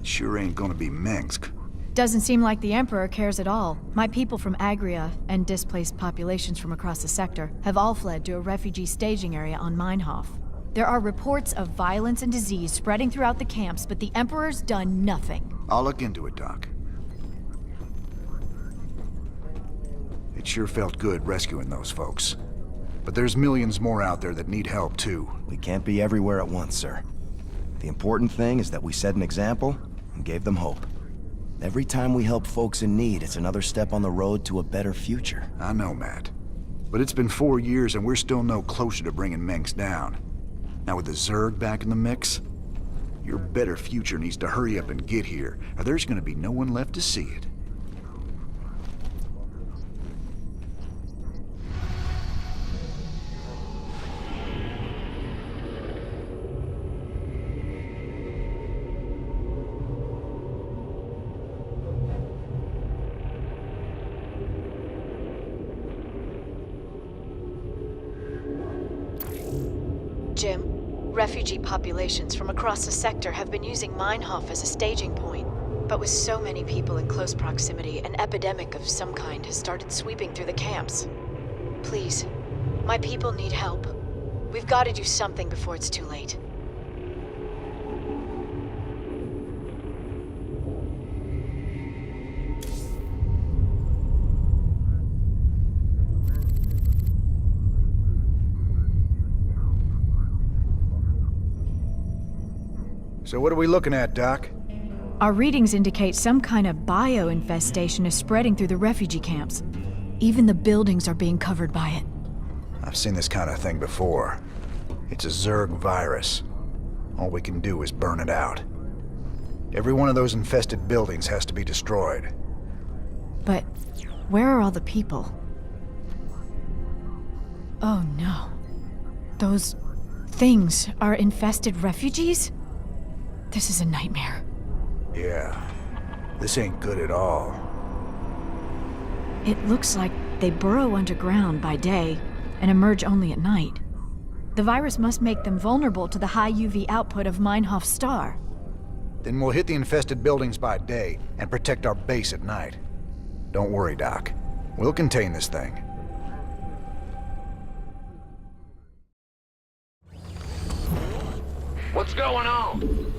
Sure ain't gonna be Minsk. Doesn't seem like the Emperor cares at all. My people from Agria and displaced populations from across the sector have all fled to a refugee staging area on Meinhof. There are reports of violence and disease spreading throughout the camps, but the Emperor's done nothing. I'll look into it, Doc. It sure felt good rescuing those folks. But there's millions more out there that need help, too. We can't be everywhere at once, sir. The important thing is that we set an example and gave them hope. Every time we help folks in need, it's another step on the road to a better future. I know, Matt. But it's been 4 years and we're still no closer to bringing Minsk down. Now with the Zerg back in the mix, your better future needs to hurry up and get here, or there's gonna be no one left to see it. Jim, refugee populations from across the sector have been using Meinhof as a staging point. But with so many people in close proximity, an epidemic of some kind has started sweeping through the camps. Please, my people need help. We've got to do something before it's too late. So what are we looking at, Doc? Our readings indicate some kind of bio-infestation is spreading through the refugee camps. Even the buildings are being covered by it. I've seen this kind of thing before. It's a Zerg virus. All we can do is burn it out. Every one of those infested buildings has to be destroyed. But where are all the people? Oh no. Those things are infested refugees? This is a nightmare. Yeah. This ain't good at all. It looks like they burrow underground by day and emerge only at night. The virus must make them vulnerable to the high UV output of Meinhof's star. Then we'll hit the infested buildings by day and protect our base at night. Don't worry, Doc. We'll contain this thing. What's going on?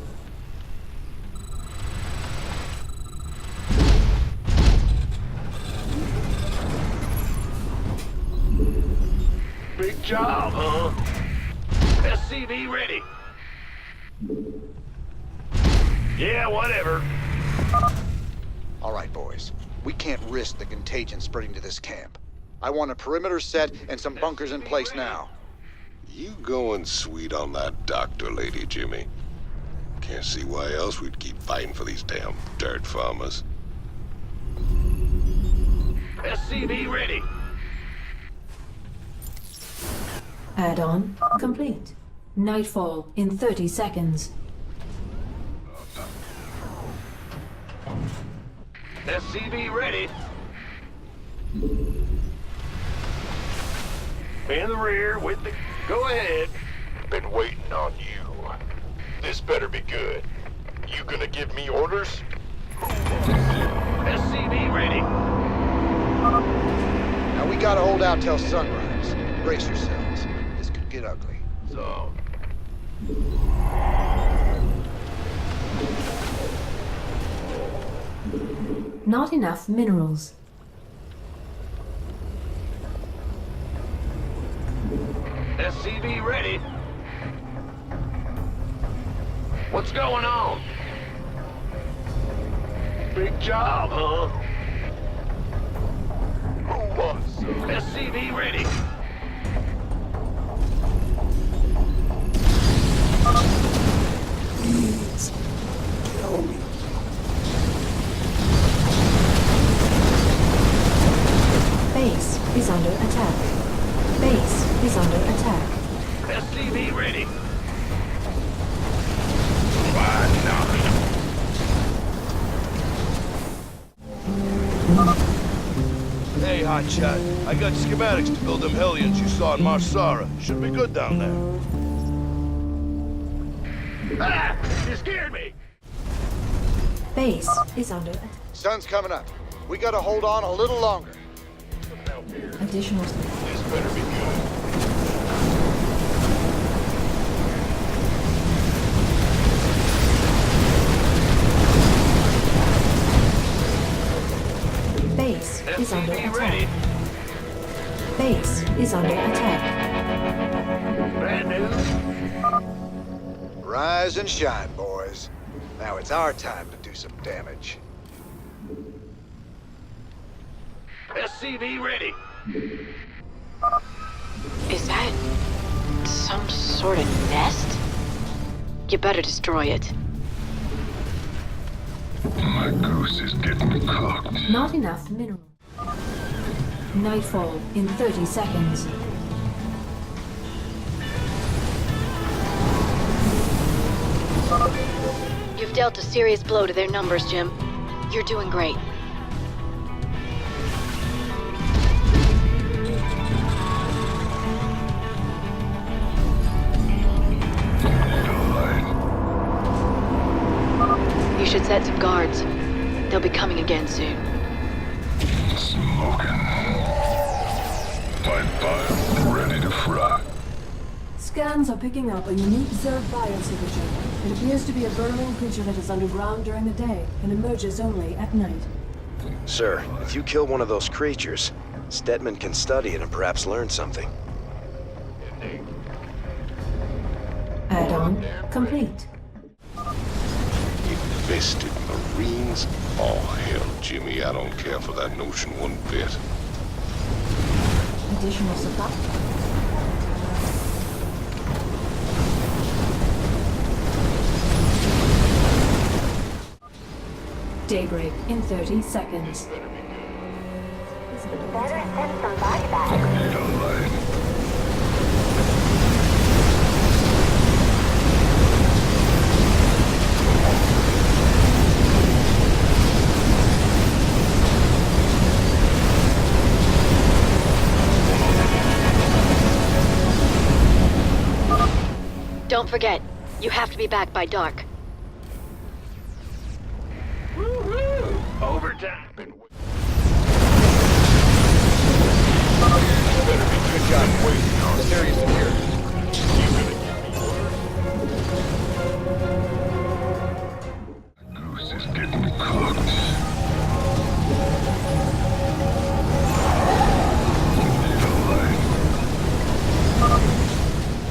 Big job, huh? SCV ready. Yeah, whatever. All right, boys. We can't risk the contagion spreading to this camp. I want a perimeter set and some bunkers in place now. You going sweet on that doctor lady, Jimmy. Can't see why else we'd keep fighting for these damn dirt farmers. SCV ready. Add-on complete. Nightfall in 30 seconds. SCV ready. In the rear with the... Go ahead. Been waiting on you. This better be good. You gonna give me orders? SCV ready. Now we gotta hold out till sunrise. Brace yourselves. This could get ugly. So... Not enough minerals. SCV ready. What's going on? Big job, huh? Who wants some? SCV ready. Please, kill me. Base is under attack. Base is under attack. SCV ready. Hey, Hotshot. I got schematics to build them Hellions you saw in Marsara. Should be good down there. Ah! You scared me! Base is under attack. Sun's coming up. We gotta hold on a little longer. Additional. This better be good. Base is under SCV attack. ready. Base is under attack. Bad news. Rise and shine, boys. Now it's our time to do some damage. SCV ready. Is that some sort of nest? You better destroy it. My goose is getting cooked. Not enough mineral. Nightfall in 30 seconds. You've dealt a serious blow to their numbers, Jim. You're doing great. You should set some guards. They'll be coming again soon. Smoking. Pipe pile ready to fry. Scans are picking up a unique Zerg biosignature. It appears to be a burrowing creature that is underground during the day and emerges only at night. Sir, if you kill one of those creatures, Stetman can study it and perhaps learn something. Add-on complete. Invested Marines? Oh, hell, Jimmy, I don't care for that notion one bit. Additional supply. Daybreak in 30 seconds. Better send some body bags. Need a light. Don't forget, you have to be back by dark. Woo-hoo! Overtime. job. This area is secure. Goose is getting cooked.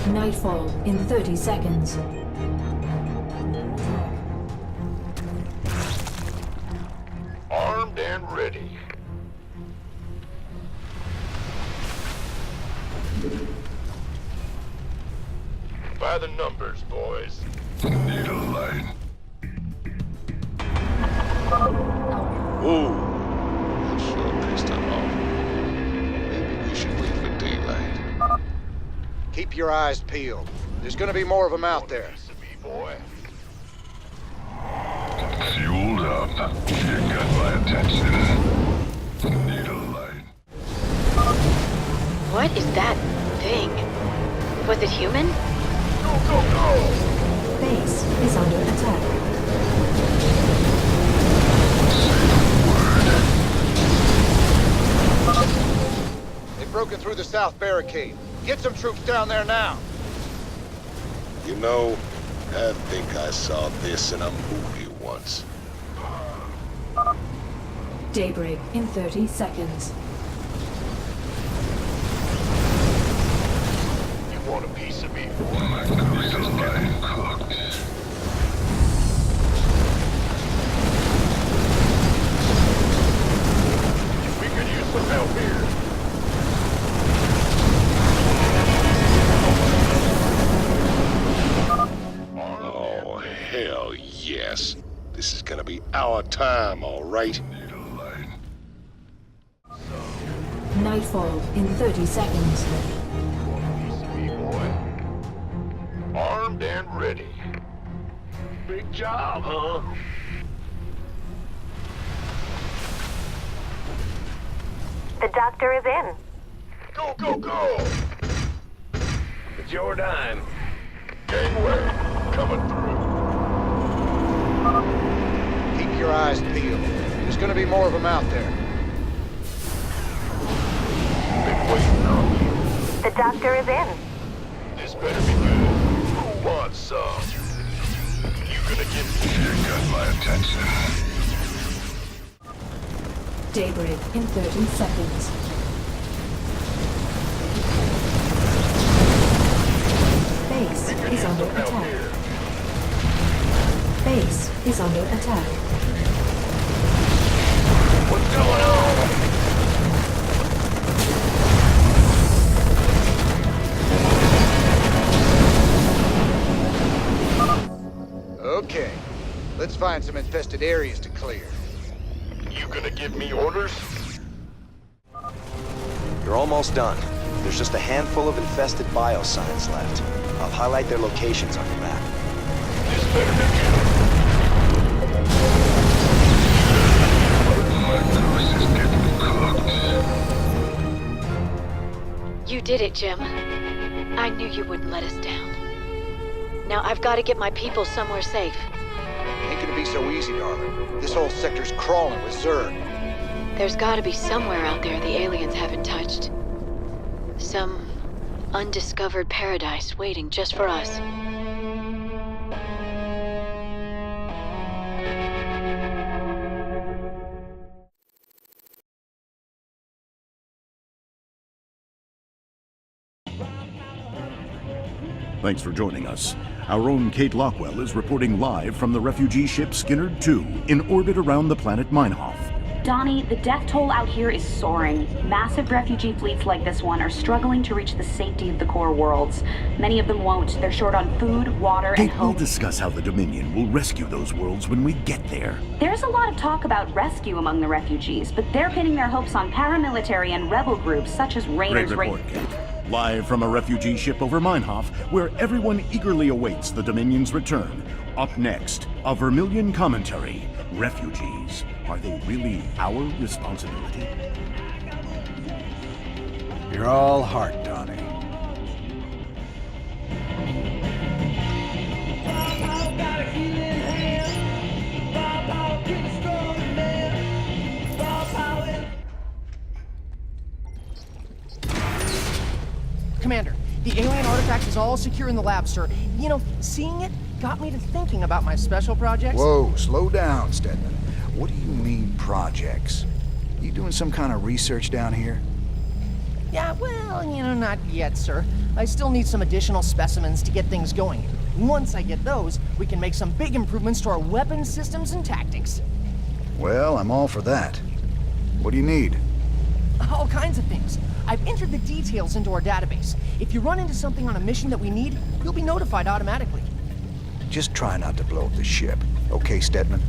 Nightfall in 30 seconds. Armed and ready. By the numbers, boys. Need a light. Whoa. That sure pissed him off. Maybe we should wait for daylight. Keep your eyes peeled. There's gonna be more of them out there. Boy. Fueled up. You got my attention. Need a light. What is that thing? Was it human? Go, go, go! Base is under attack. They've broken through the south barricade. Get some troops down there now. You know, I think I saw this in a movie once. Daybreak in 30 seconds. You want a piece of me, boy? My goose is getting cooked. We could use some help here. Oh, hell yes. This is gonna be our time, all right? Nightfall in 30 seconds. Piece of me, boy. Armed and ready. Big job, huh? The doctor is in. Go, go, go! It's your dime. Gangway, coming through. Keep your eyes peeled. There's gonna be more of them out there. Been waiting on you. The doctor is in. This better be good. Who wants some? You gonna get me? You got my attention. Daybreak in 30 seconds. Base is under attack. Base is under attack. What's going on? Okay. Let's find some infested areas to clear. You gonna give me orders? You're almost done. There's just a handful of infested biosigns left. I'll highlight their locations on your map. This better be good. My goose is getting cooked. You did it, Jim. I knew you wouldn't let us down. Now I've got to get my people somewhere safe. Ain't gonna be so easy, darling. This whole sector's crawling with Zerg. There's got to be somewhere out there the aliens haven't touched. Some undiscovered paradise waiting just for us. Thanks for joining us. Our own Kate Lockwell is reporting live from the refugee ship Skinnerd 2 in orbit around the planet Meinhof. Donnie, the death toll out here is soaring. Massive refugee fleets like this one are struggling to reach the safety of the core worlds. Many of them won't. They're short on food, water, and Kate will hope. discuss how the Dominion will rescue those worlds when we get there. There's a lot of talk about rescue among the refugees, but they're pinning their hopes on paramilitary and rebel groups such as Rainer's Great report, Kate. Live from a refugee ship over Meinhof, where everyone eagerly awaits the Dominion's return. Up next, a Vermilion commentary. Refugees. Are they really our responsibility? You're all heart, Donnie. Commander, the alien artifact is all secure in the lab, sir. You know, seeing it got me to thinking about my special projects. Whoa, slow down, Stedman. What do you mean, projects? You doing some kind of research down here? Yeah, well, you know, not yet, sir. I still need some additional specimens to get things going. Once I get those, we can make some big improvements to our weapon systems and tactics. Well, I'm all for that. What do you need? All kinds of things. I've entered the details into our database. If you run into something on a mission that we need, you'll be notified automatically. Just try not to blow up the ship. Okay, Stedman?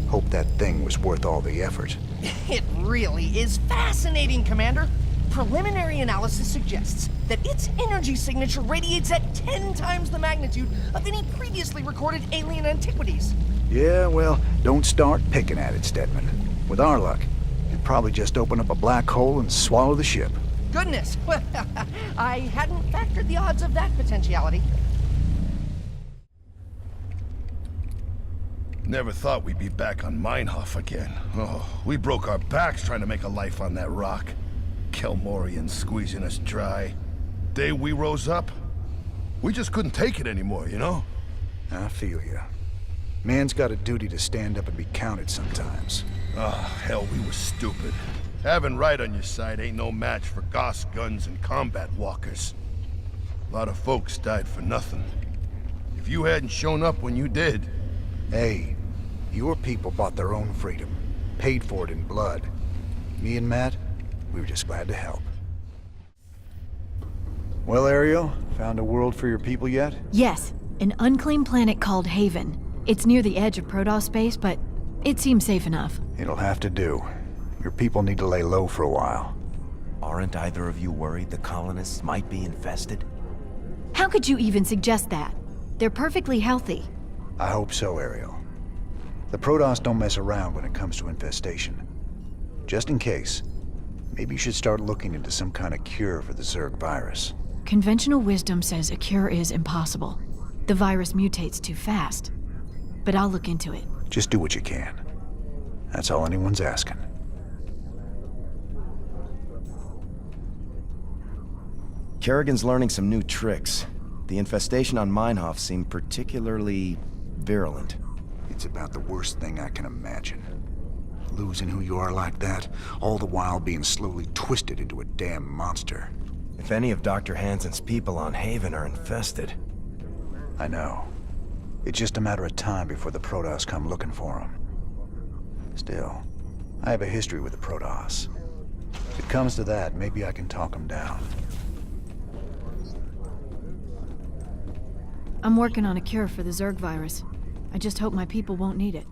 Hope that thing was worth all the effort. It really is fascinating, Commander. Preliminary analysis suggests that its energy signature radiates at 10 times the magnitude of any previously recorded alien antiquities. Yeah, well, don't start picking at it, Stedman. With our luck, it'd probably just open up a black hole and swallow the ship. Goodness! Well, I hadn't factored the odds of that potentiality. Never thought we'd be back on Meinhof again. Oh, we broke our backs trying to make a life on that rock. Kelmorians squeezing us dry. Day we rose up, we just couldn't take it anymore, you know? I feel ya. Man's got a duty to stand up and be counted sometimes. Oh, hell, we were stupid. Having right on your side ain't no match for Gauss guns and combat walkers. A lot of folks died for nothing. If you hadn't shown up when you did... Hey, your people bought their own freedom. Paid for it in blood. Me and Matt, we were just glad to help. Well, Ariel, found a world for your people yet? Yes, an unclaimed planet called Haven. It's near the edge of Protoss space, but it seems safe enough. It'll have to do. Your people need to lay low for a while. Aren't either of you worried the colonists might be infested? How could you even suggest that? They're perfectly healthy. I hope so, Ariel. The Protoss don't mess around when it comes to infestation. Just in case, maybe you should start looking into some kind of cure for the Zerg virus. Conventional wisdom says a cure is impossible. The virus mutates too fast. But I'll look into it. Just do what you can. That's all anyone's asking. Kerrigan's learning some new tricks. The infestation on Meinhof seemed particularly virulent. It's about the worst thing I can imagine. Losing who you are like that, all the while being slowly twisted into a damn monster. If any of Dr. Hansen's people on Haven are infested... I know. It's just a matter of time before the Protoss come looking for him. Still, I have a history with the Protoss. If it comes to that, maybe I can talk them down. I'm working on a cure for the Zerg virus. I just hope my people won't need it.